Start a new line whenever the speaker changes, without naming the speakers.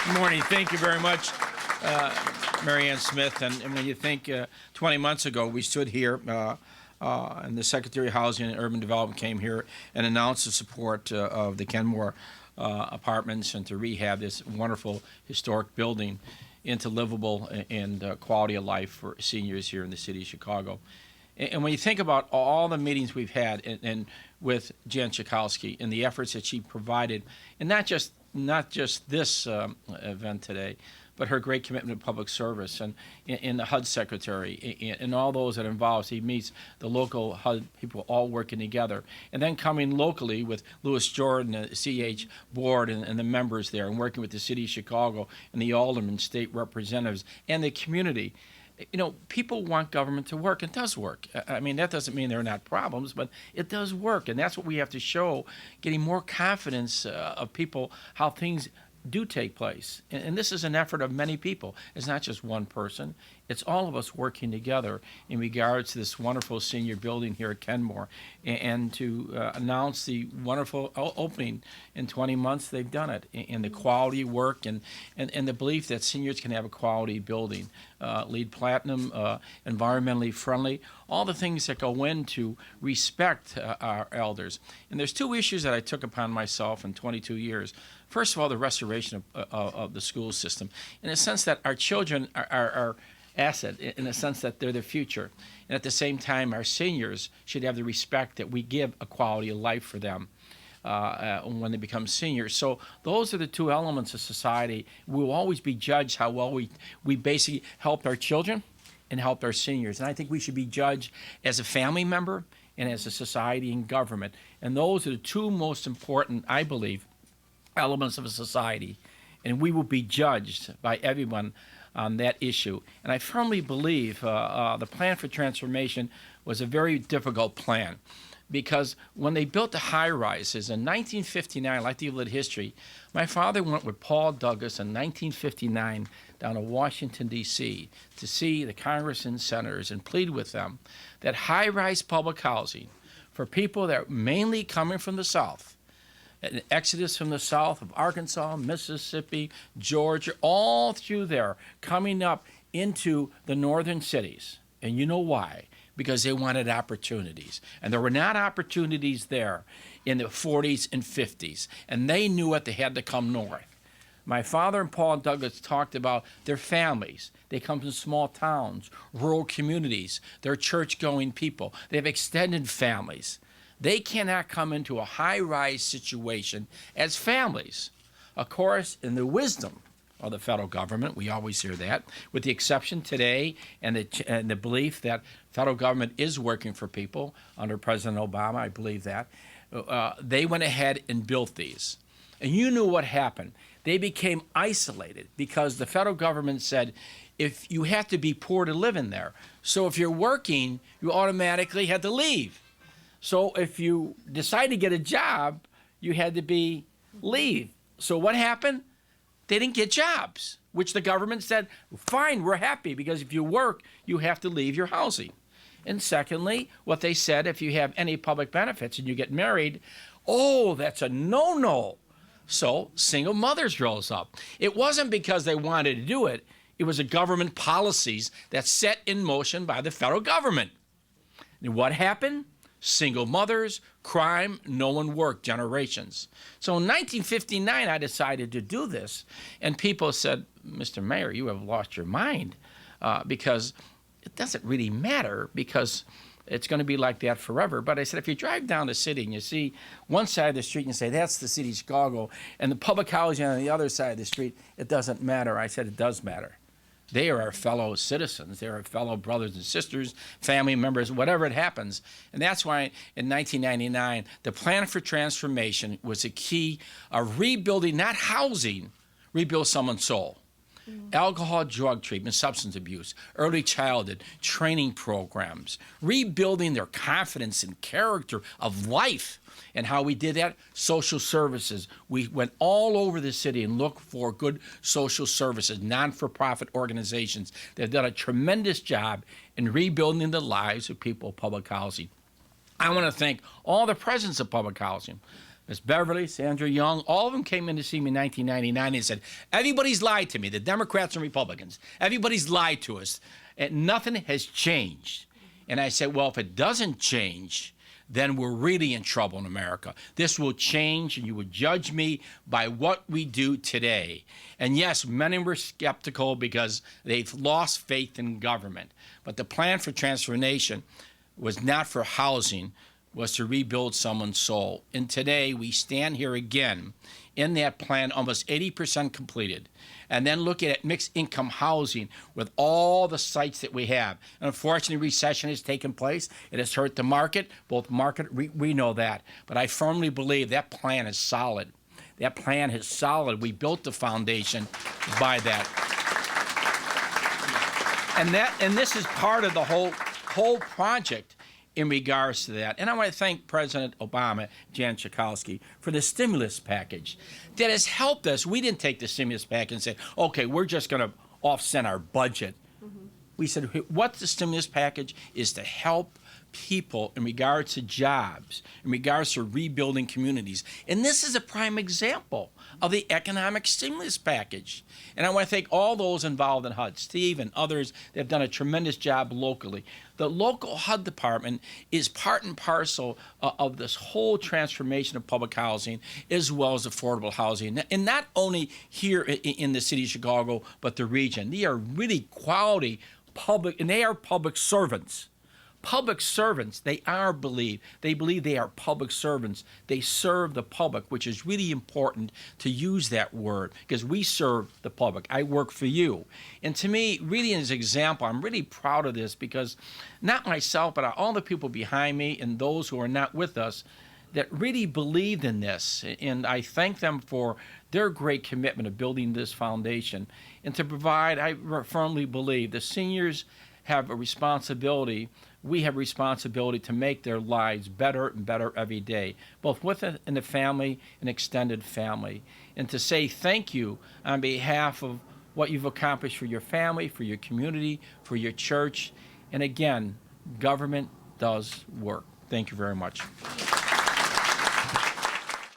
Good morning. Thank you very much, Mary Ann Smith. And when you think 20 months ago, we stood here and the Secretary of Housing and Urban Development came here and announced the support of the Kenmore Apartments and to rehab this wonderful historic building into livable and quality of life for seniors here in the city of Chicago. And when you think about all the meetings we've had and with Jan Schakowsky and the efforts that she provided, and not just this event today, but her great commitment to public service and the HUD secretary and all those that are involved. He meets the local HUD people all working together. And then coming locally with Louis Jordan, the CH board and the members there, and working with the city of Chicago and the aldermen, state representatives, and the community. You know, people want government to work. It does work. I mean, that doesn't mean there are not problems, but it does work. And that's what we have to show, getting more confidence of people, how things do take place. And this is an effort of many people. It's not just one person. It's all of us working together in regards to this wonderful senior building here at Kenmore. And to announce the wonderful opening in 20 months, they've done it. And the quality work and the belief that seniors can have a quality building. LEED Platinum, environmentally friendly, all the things that go into respect our elders. And there's two issues that I took upon myself in 22 years. First of all, the restoration of the school system, in a sense that our children are our asset, in a sense that they're the future. And at the same time, our seniors should have the respect that we give a quality of life for them when they become seniors. So those are the two elements of society. We'll always be judged how well we basically helped our children and helped our seniors. And I think we should be judged as a family member and as a society and government. And those are the two most important, I believe, elements of a society. And we will be judged by everyone on that issue. And I firmly believe the plan for transformation was a very difficult plan, because when they built the high-rises in 1959, I like to give a little history, my father went with Paul Douglas in 1959 down to Washington, D.C. to see the Congress and senators and plead with them that high-rise public housing for people that are mainly coming from the South, an exodus from the South of Arkansas, Mississippi, Georgia, all through there, coming up into the northern cities. And you know why? Because they wanted opportunities. And there were not opportunities there in the 40s and 50s. And they knew it, they had to come north. My father and Paul Douglas talked about their families. They come from small towns, rural communities. They're church-going people. They have extended families. They cannot come into a high-rise situation as families. Of course, in the wisdom of the federal government, we always hear that, with the exception today and the belief that federal government is working for people under President Obama, I believe that, they went ahead and built these. And you knew what happened. They became isolated because the federal government said, if you have to be poor to live in there. So if you're working, you automatically had to leave. So if you decide to get a job, you had to leave. So what happened? They didn't get jobs, which the government said, fine, we're happy, because if you work, you have to leave your housing. And secondly, what they said, if you have any public benefits and you get married, oh, that's a no-no. So single mothers rose up. It wasn't because they wanted to do it. It was a government policies that set in motion by the federal government. And what happened? Single mothers, crime, no one worked, generations. So in 1959, I decided to do this. And people said, Mr. Mayor, you have lost your mind because it doesn't really matter, because it's going to be like that forever. But I said, if you drive down the city and you see one side of the street and you say, that's the city of Chicago, and the public housing on the other side of the street, it doesn't matter. I said, it does matter. They are our fellow citizens. They're our fellow brothers and sisters, family members, whatever it happens. And that's why in 1999, the plan for transformation was a key of rebuilding, not housing, rebuild someone's soul. Alcohol, drug treatment, substance abuse, early childhood, training programs, rebuilding their confidence and character of life. And how we did that? Social services. We went all over the city and looked for good social services, non-for-profit organizations. They've done a tremendous job in rebuilding the lives of people of public housing. I want to thank all the presidents of public housing. Miss Beverly, Sandra Young, all of them came in to see me in 1999 and said, everybody's lied to me, the Democrats and Republicans. Everybody's lied to us, and nothing has changed. And I said, well, if it doesn't change, then we're really in trouble in America. This will change, and you will judge me by what we do today. And yes, many were skeptical because they've lost faith in government. But the plan for transformation was not for housing, was to rebuild someone's soul. And today we stand here again in that plan, almost 80% completed. And then looking at mixed income housing with all the sites that we have. And unfortunately, recession has taken place. It has hurt the market, both market, we know that. But I firmly believe that plan is solid. That plan is solid. We built the foundation by that. And this is part of the whole project in regards to that. And I want to thank President Obama, Jan Schakowsky, for the stimulus package that has helped us. We didn't take the stimulus package and say, okay, we're just going to offset our budget. We said, what the stimulus package is to help people in regards to jobs, in regards to rebuilding communities. And this is a prime example of the economic stimulus package. And I want to thank all those involved in HUD, Steve and others that have done a tremendous job locally. The local HUD department is part and parcel of this whole transformation of public housing as well as affordable housing. And not only here in the city of Chicago, but the region. They are really quality public, and they are public servants. Public servants, they believe they are public servants. They serve the public, which is really important to use that word because we serve the public. I work for you. And to me, really as an example, I'm really proud of this because not myself, but all the people behind me and those who are not with us that really believed in this. And I thank them for their great commitment of building this foundation and to provide, I firmly believe, the seniors have a responsibility. We have responsibility to make their lives better and better every day, both within the family and extended family. And to say thank you on behalf of what you've accomplished for your family, for your community, for your church. And again, government does work. Thank you very much.